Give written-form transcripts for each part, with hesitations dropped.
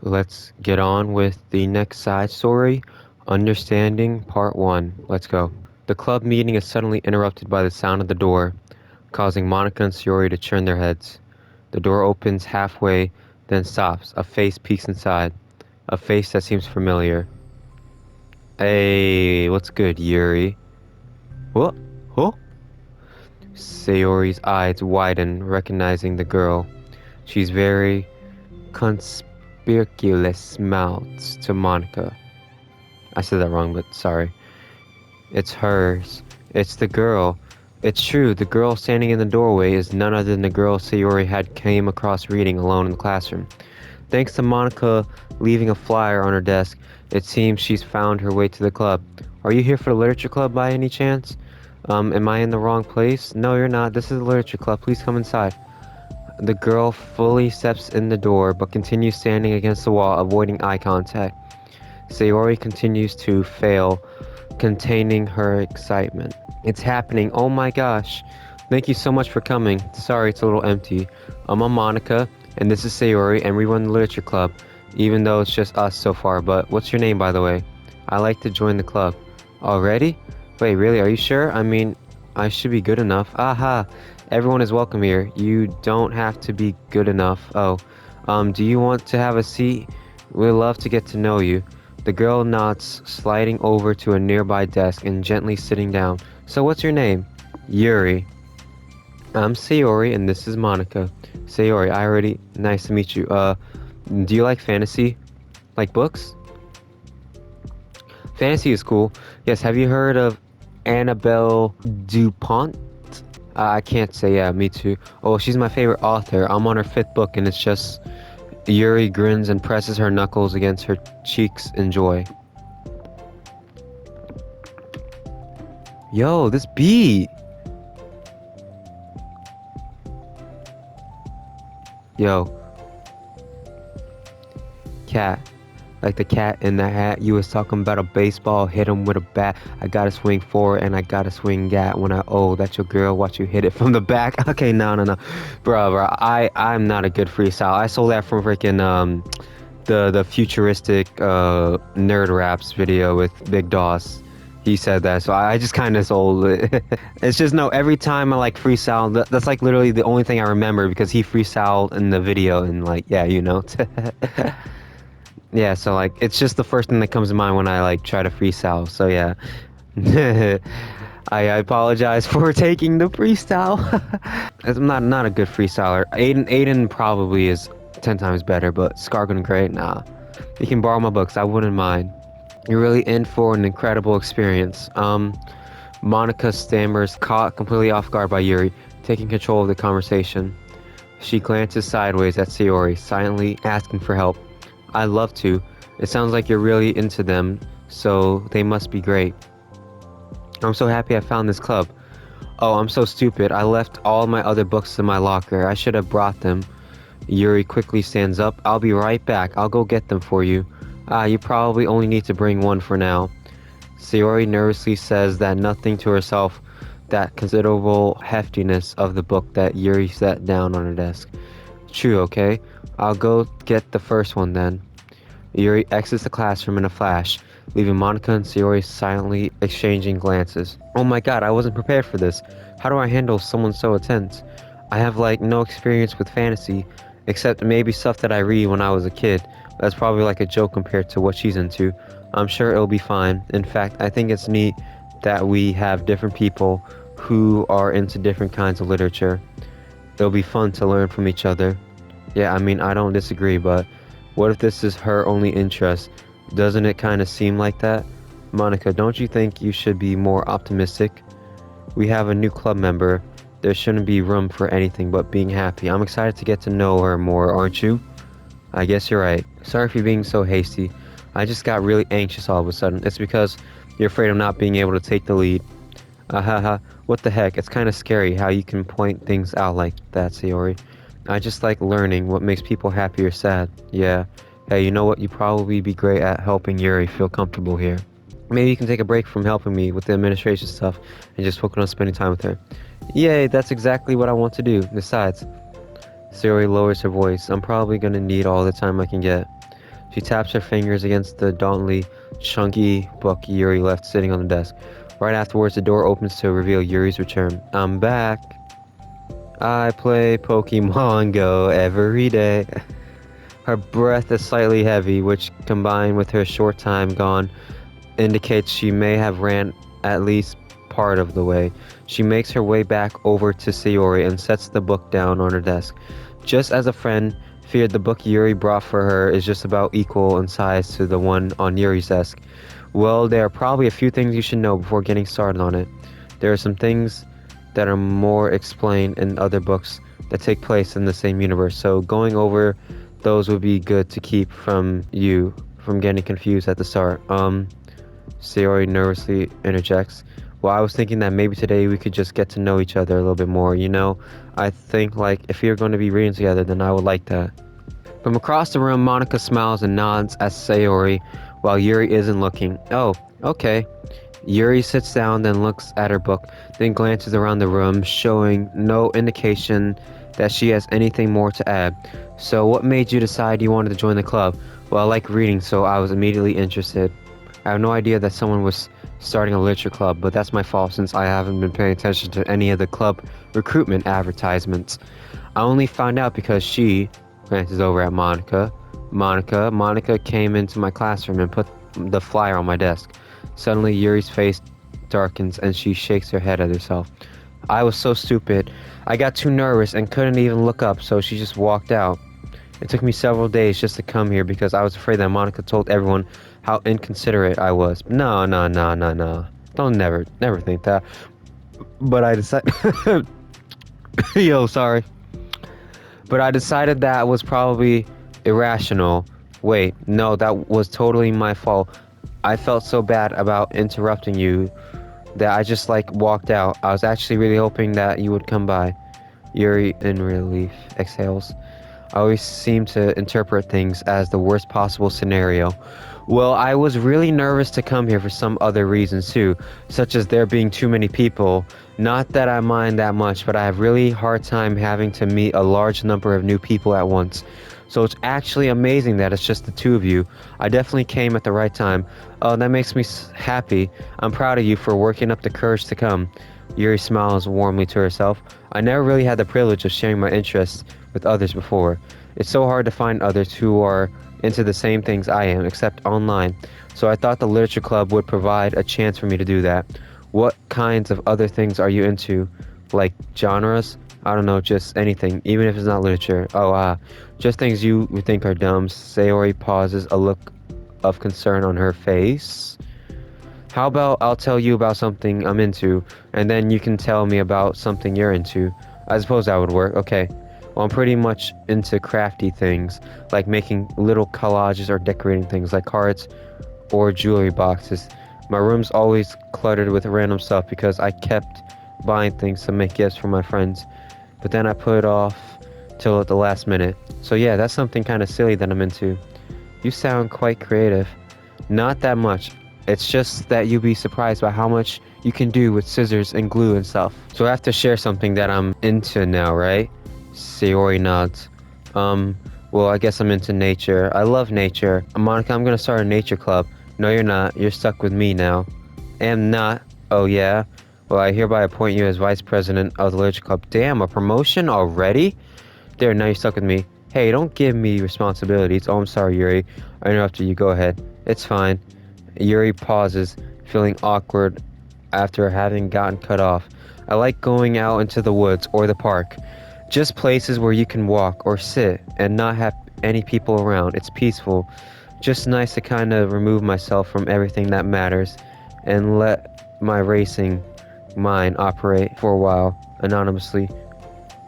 Let's get on with the next side story, Understanding Part 1. Let's go. The club meeting is suddenly interrupted by the sound of the door, causing Monica and Sayori to turn their heads. The door opens halfway, then stops. A face peeks inside. A face that seems familiar. Hey, what's good, Yuri? What? Huh? Sayori's eyes widen, recognizing the girl. She's very conspicuous mouths to Monica. I said that wrong, but sorry. It's hers. It's the girl. It's true, the girl standing in the doorway is none other than the girl Sayori had came across reading alone in the classroom. Thanks to Monica leaving a flyer on her desk, it seems she's found her way to the club. Are you here for the literature club by any chance? Am I in the wrong place? No, you're not. This is the literature club. Please come inside. The girl fully steps in the door, but continues standing against the wall, avoiding eye contact. Sayori continues to fail, containing her excitement. It's happening. Oh my gosh. Thank you so much for coming. Sorry, it's a little empty. I'm Monica, and this is Sayori, and we run the literature club, even though it's just us so far. But what's your name, by the way? I like to join the club. Already? Wait, really? Are you sure? I mean, I should be good enough. Aha! Everyone is welcome here. You don't have to be good enough. Oh, do you want to have a seat? We'd love to get to know you. The girl nods, sliding over to a nearby desk and gently sitting down. So what's your name? Yuri. I'm Sayori, and this is Monica. Sayori, nice to meet you. Do you like fantasy? Like books? Fantasy is cool. Yes, have you heard of Annabelle DuPont? I can't say, yeah, me too. Oh, she's my favorite author. I'm on her 5th book, and it's just... Yuri grins and presses her knuckles against her cheeks in joy. Yo, this beat! Yo. Cat. Like the cat in the hat. You was talking about a baseball, hit him with a bat. I gotta swing forward and I gotta swing at when that's your girl, watch you hit it from the back. Okay, no. Bro, I'm not a good freestyle. I stole that from freaking, the futuristic, nerd raps video with Big Doss. He said that, so I just kind of sold it. It's just, no, every time I like freestyle, that's like literally the only thing I remember because he freestyled in the video and like, yeah, you know. Yeah, so like it's just the first thing that comes to mind when I like try to freestyle. So yeah. I apologize for taking the freestyle. I'm not a good freestyler. Aiden probably is 10 times better, but ScarGunGray, nah. You can borrow my books, I wouldn't mind. You're really in for an incredible experience. Monica stammers, caught completely off guard by Yuri, taking control of the conversation. She glances sideways at Sayori, silently asking for help. I'd love to. It sounds like you're really into them, so they must be great. I'm so happy I found this club. Oh, I'm so stupid. I left all my other books in my locker. I should have brought them. Yuri quickly stands up. I'll be right back. I'll go get them for you. You probably only need to bring one for now. Sayori nervously says that nothing to herself, that considerable heftiness of the book that Yuri set down on her desk. True, okay? I'll go get the first one then. Yuri exits the classroom in a flash, leaving Monica and Sayori silently exchanging glances. Oh my god, I wasn't prepared for this. How do I handle someone so intense? I have like no experience with fantasy, except maybe stuff that I read when I was a kid. That's probably like a joke compared to what she's into. I'm sure it'll be fine. In fact, I think it's neat that we have different people who are into different kinds of literature. It'll be fun to learn from each other. Yeah, I mean, I don't disagree, but what if this is her only interest? Doesn't it kind of seem like that? Monica, don't you think you should be more optimistic? We have a new club member. There shouldn't be room for anything but being happy. I'm excited to get to know her more, aren't you? I guess you're right. Sorry for being so hasty. I just got really anxious all of a sudden. It's because you're afraid of not being able to take the lead. Ahaha, what the heck? It's kind of scary how you can point things out like that, Sayori. I just like learning what makes people happy or sad. Yeah. Hey, you know what? You'd probably be great at helping Yuri feel comfortable here. Maybe you can take a break from helping me with the administration stuff and just focus on spending time with her. Yay, that's exactly what I want to do. Besides, Sayori lowers her voice. I'm probably gonna need all the time I can get. She taps her fingers against the dauntly, chunky book Yuri left sitting on the desk. Right afterwards, the door opens to reveal Yuri's return. I'm back. I play Pokemon Go every day. Her breath is slightly heavy, which, combined with her short time gone, indicates she may have ran at least part of the way. She makes her way back over to Sayori and sets the book down on her desk. Just as a friend feared, the book Yuri brought for her is just about equal in size to the one on Yuri's desk. Well, there are probably a few things you should know before getting started on it. There are some things that are more explained in other books that take place in the same universe, so going over those would be good to keep from you from getting confused at the start. Sayori nervously interjects. Well, I was thinking that maybe today we could just get to know each other a little bit more, you know? I think, like, if you're going to be reading together, then I would like that. From across the room, Monica smiles and nods at Sayori while Yuri isn't looking. Oh, okay. Yuri sits down, then looks at her book, then glances around the room, showing no indication that she has anything more to add. So what made you decide you wanted to join the club? Well, I like reading, so I was immediately interested. I have no idea that someone was starting a literature club, but that's my fault since I haven't been paying attention to any of the club recruitment advertisements. I only found out because she glances over at Monica. Monica came into my classroom and put the flyer on my desk. Suddenly, Yuri's face darkens and she shakes her head at herself. I was so stupid. I got too nervous and couldn't even look up, so she just walked out. It took me several days just to come here because I was afraid that Monica told everyone how inconsiderate I was. No. Don't never think that. But I decided... sorry. But I decided that was probably irrational. Wait, no, that was totally my fault. I felt so bad about interrupting you that I just walked out. I was actually really hoping that you would come by. Yuri, in relief, exhales. I always seem to interpret things as the worst possible scenario. Well, I was really nervous to come here for some other reasons too, such as there being too many people. Not that I mind that much, but I have really hard time having to meet a large number of new people at once. So it's actually amazing that it's just the two of you. I definitely came at the right time. Oh, that makes me happy. I'm proud of you for working up the courage to come. Yuri smiles warmly to herself. I never really had the privilege of sharing my interests with others before. It's so hard to find others who are into the same things I am, except online. So I thought the literature club would provide a chance for me to do that. What kinds of other things are you into? Like genres? I don't know, just anything, even if it's not literature. Just things you would think are dumb. Sayori pauses, a look of concern on her face. How about I'll tell you about something I'm into, and then you can tell me about something you're into. I suppose that would work. Okay. Well, I'm pretty much into crafty things, like making little collages or decorating things like cards or jewelry boxes. My room's always cluttered with random stuff because I kept buying things to make gifts for my friends, but then I put it off till at the last minute. So yeah, that's something kind of silly that I'm into. You sound quite creative. Not that much. It's just that you'd be surprised by how much you can do with scissors and glue and stuff. So I have to share something that I'm into now, right? Sayori nods. Well, I guess I'm into nature. I love nature. Monica, I'm gonna start a nature club. No, you're not. You're stuck with me now. Am not. Oh, yeah? Well, I hereby appoint you as vice president of the literature club. Damn, a promotion already? There, now you're stuck with me. Hey, don't give me responsibilities. Oh, I'm sorry, Yuri. I interrupted you. Go ahead. It's fine. Yuri pauses, feeling awkward after having gotten cut off. I like going out into the woods or the park. Just places where you can walk or sit and not have any people around. It's peaceful. Just nice to kind of remove myself from everything that matters and let my racing mind operate for a while, anonymously.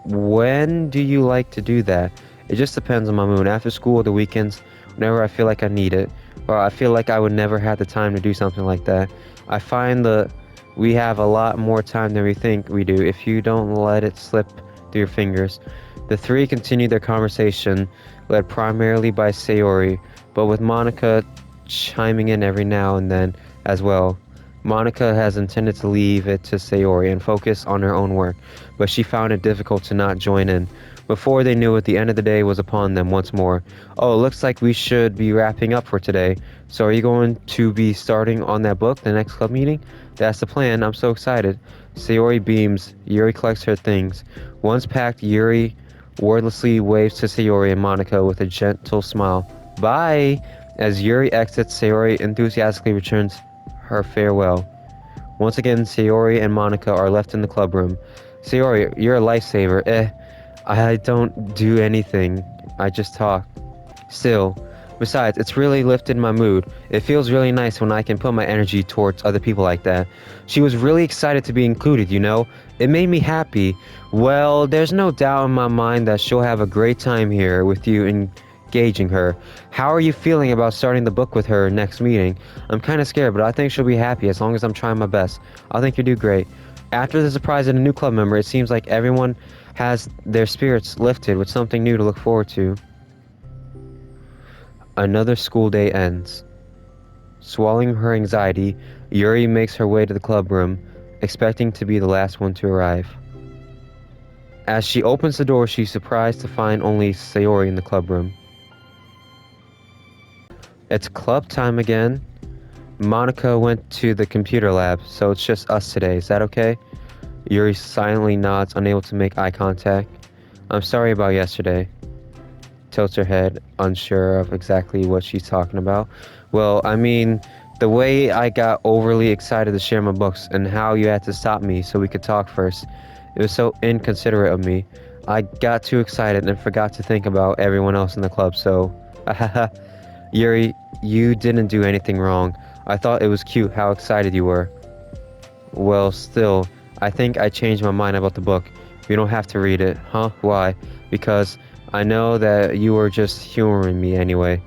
When do you like to do that? It just depends on my mood. After school or the weekends, whenever I feel like I need it. Or I feel like I would never have the time to do something like that. I find that we have a lot more time than we think we do if you don't let it slip through your fingers. The three continue their conversation, led primarily by Sayori, but with Monica chiming in every now and then as well. Monica has intended to leave it to Sayori and focus on her own work, but she found it difficult to not join in. Before they knew it, the end of the day was upon them once more. Oh, it looks like we should be wrapping up for today. So are you going to be starting on that book, the next club meeting? That's the plan. I'm so excited. Sayori beams. Yuri collects her things. Once packed, Yuri wordlessly waves to Sayori and Monica with a gentle smile. Bye! As Yuri exits, Sayori enthusiastically returns her farewell. Once again, Sayori and Monica are left in the club room. Sayori, you're a lifesaver. I don't do anything. I just talk. Still. Besides, it's really lifted my mood. It feels really nice when I can put my energy towards other people like that. She was really excited to be included, you know? It made me happy. Well, there's no doubt in my mind that she'll have a great time here with you engaging her. How are you feeling about starting the book with her next meeting? I'm kind of scared, but I think she'll be happy as long as I'm trying my best. I think you do great. After the surprise of a new club member, it seems like everyone has their spirits lifted with something new to look forward to. Another school day ends. Swallowing her anxiety, Yuri makes her way to the club room, expecting to be the last one to arrive. As she opens the door, she's surprised to find only Sayori in the club room. It's club time again. Monica went to the computer lab, so it's just us today. Is that okay? Yuri silently nods, unable to make eye contact. I'm sorry about yesterday. Tilts her head, unsure of exactly what she's talking about. Well, I mean, the way I got overly excited to share my books and how you had to stop me so we could talk first. It was so inconsiderate of me. I got too excited and forgot to think about everyone else in the club, so... Yuri, you didn't do anything wrong. I thought it was cute how excited you were. Well, still, I think I changed my mind about the book. You don't have to read it. Huh? Why? Because I know that you were just humoring me anyway.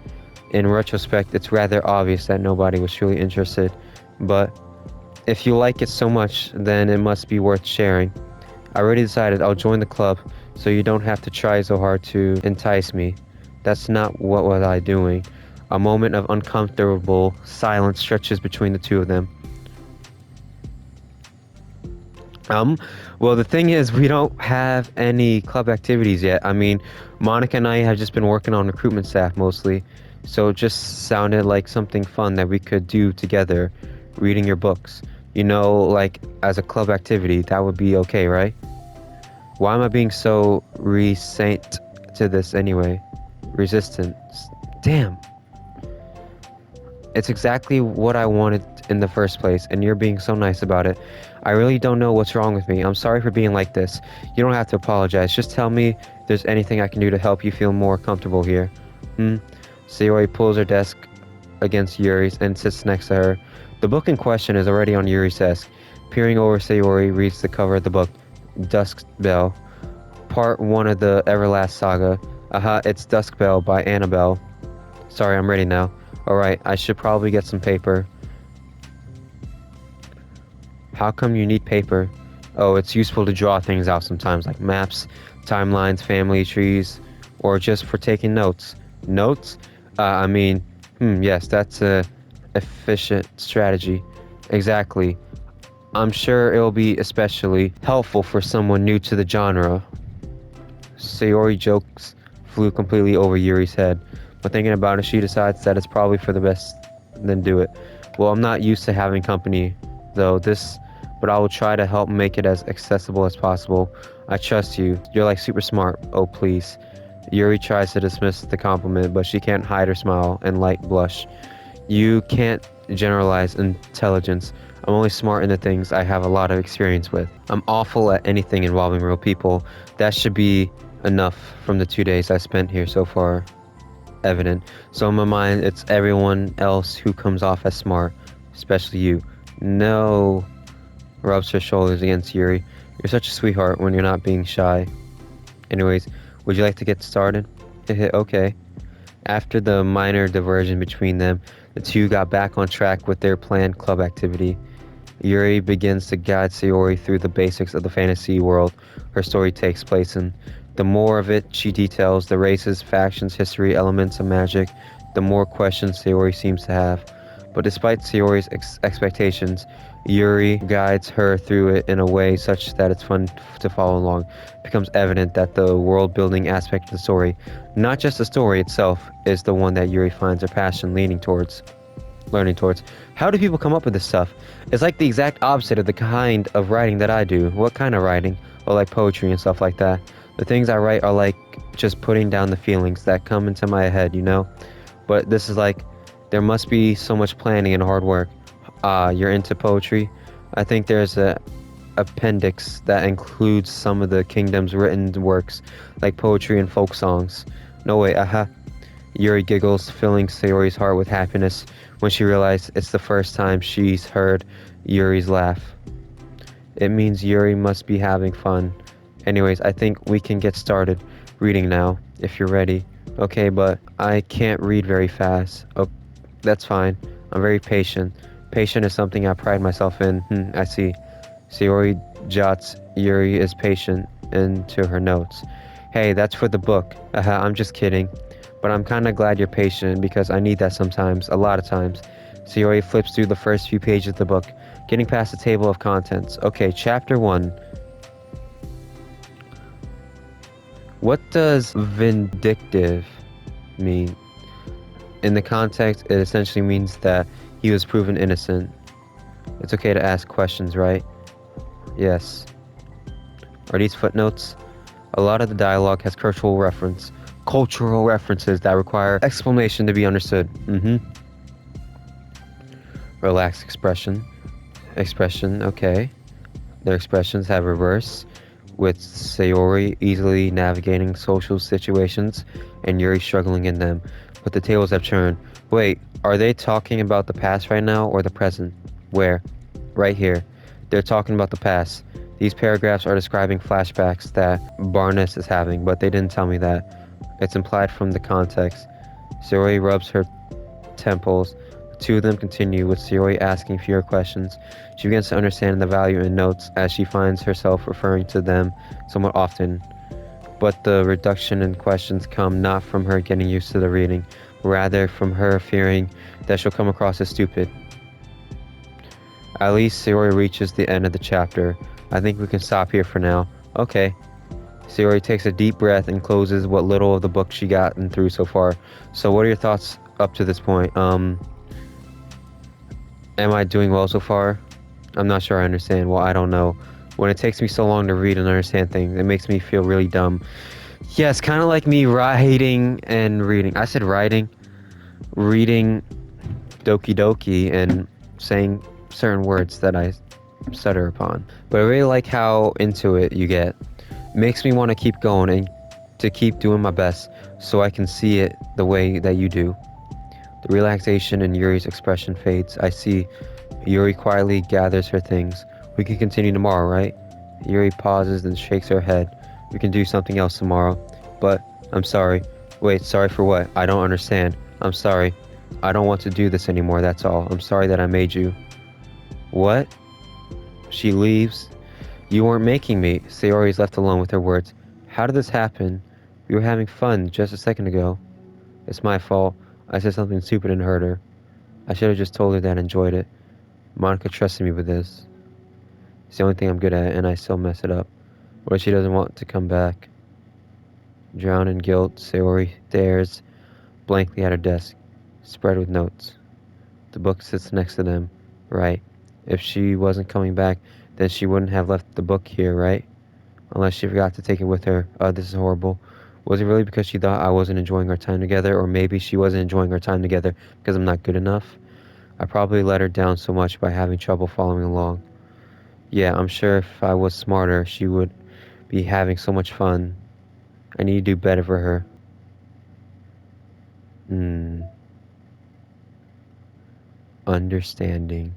In retrospect, it's rather obvious that nobody was truly interested. But if you like it so much, then it must be worth sharing. I already decided I'll join the club, so you don't have to try so hard to entice me. That's not what was I doing. A moment of uncomfortable silence stretches between the two of them. Well, the thing is, we don't have any club activities yet. I mean, Monica and I have just been working on recruitment staff mostly, so it just sounded like something fun that we could do together, reading your books. You know, like, as a club activity, that would be okay, right? Why am I being so resistant to this anyway? Resistant. Damn. It's exactly what I wanted in the first place, and you're being so nice about it. I really don't know what's wrong with me. I'm sorry for being like this. You don't have to apologize. Just tell me if there's anything I can do to help you feel more comfortable here. Sayori pulls her desk against Yuri's and sits next to her. The book in question is already on Yuri's desk. Peering over, Sayori reads the cover of the book, Dusk Bell, Part 1 of the Everlast Saga. It's Dusk Bell by Annabelle. Sorry, I'm ready now. Alright, I should probably get some paper. How come you need paper? Oh, it's useful to draw things out sometimes, like maps, timelines, family trees, or just for taking notes. Notes? Yes, that's a efficient strategy. Exactly. I'm sure it'll be especially helpful for someone new to the genre. Sayori jokes flew completely over Yuri's head. But thinking about it, she decides that it's probably for the best, then do it. Well, I'm not used to having company, though, but I will try to help make it as accessible as possible. I trust you. You're like super smart. Oh, please. Yuri tries to dismiss the compliment, but she can't hide her smile and light blush. You can't generalize intelligence. I'm only smart in the things I have a lot of experience with. I'm awful at anything involving real people. That should be enough from the 2 days I spent here so far. Evident. So in my mind, it's everyone else who comes off as smart, especially you. No. Rubs her shoulders against Yuri. You're such a sweetheart when you're not being shy. Anyways, would you like to get started? Okay. After the minor diversion between them, the two got back on track with their planned club activity. Yuri begins to guide Sayori through the basics of the fantasy world her story takes place in. The more of it she details, the races, factions, history, elements of magic, the more questions Sayori seems to have. But despite Sayori's expectations, Yuri guides her through it in a way such that it's fun to follow along. It becomes evident that the world-building aspect of the story, not just the story itself, is the one that Yuri finds her passion leaning towards. Learning towards. How do people come up with this stuff? It's like the exact opposite of the kind of writing that I do. What kind of writing? Well, like poetry and stuff like that. The things I write are like just putting down the feelings that come into my head, you know? But this is like, there must be so much planning and hard work. You're into poetry? I think there's a appendix that includes some of the kingdom's written works, like poetry and folk songs. No way, Yuri giggles, filling Sayori's heart with happiness when she realizes it's the first time she's heard Yuri's laugh. It means Yuri must be having fun. Anyways, I think we can get started reading now, if you're ready. Okay, but I can't read very fast. Oh, that's fine. I'm very patient. Patient is something I pride myself in. I see. Sayori jots Yuri is patient into her notes. Hey, that's for the book. I'm just kidding. But I'm kind of glad you're patient because I need that sometimes, a lot of times. Sayori flips through the first few pages of the book, getting past the table of contents. Okay, chapter 1. What does vindictive mean? In the context, it essentially means that he was proven innocent. It's okay to ask questions, right? Yes. Are these footnotes? A lot of the dialogue has cultural references that require explanation to be understood. Relaxed expression. Okay. Their expressions have reverse, with Sayori easily navigating social situations and Yuri struggling in them. But the tables have turned. Wait, are they talking about the past right now or the present? Where? Right here. They're talking about the past. These paragraphs are describing flashbacks that Barnes is having, but they didn't tell me that. It's implied from the context. Sayori rubs her temples. The two of them continue, with Sayori asking fewer questions. She begins to understand the value in notes as she finds herself referring to them somewhat often. But the reduction in questions come not from her getting used to the reading, rather from her fearing that she'll come across as stupid. At least Sayori reaches the end of the chapter. I think we can stop here for now. Okay. Sayori takes a deep breath and closes what little of the book she gotten through so far. So what are your thoughts up to this point? Am I doing well so far? I'm not sure I understand. Well, I don't know. When it takes me so long to read and understand things, it makes me feel really dumb. Yeah, it's kind of like me writing and reading. I said writing, reading Doki Doki and saying certain words that I stutter upon. But I really like how into it you get. Makes me want to keep going and to keep doing my best so I can see it the way that you do. The relaxation in Yuri's expression fades. I see. Yuri quietly gathers her things. We can continue tomorrow, right? Yuri pauses and shakes her head. We can do something else tomorrow. But I'm sorry. Wait, sorry for what? I don't understand. I'm sorry. I don't want to do this anymore, that's all. I'm sorry that I made you. What? She leaves. You weren't making me. Sayori is left alone with her words. How did this happen? We were having fun just a second ago. It's my fault. I said something stupid and hurt her. I should have just told her that I enjoyed it. Monica trusted me with this. It's the only thing I'm good at, and I still mess it up. What if she doesn't want to come back? Drowned in guilt, Sayori stares blankly at her desk, spread with notes. The book sits next to them. Right. If she wasn't coming back, then she wouldn't have left the book here, right? Unless she forgot to take it with her. This is horrible. Was it really because she thought I wasn't enjoying our time together? Or maybe she wasn't enjoying our time together because I'm not good enough? I probably let her down so much by having trouble following along. Yeah, I'm sure if I was smarter, she would be having so much fun. I need to do better for her. Understanding.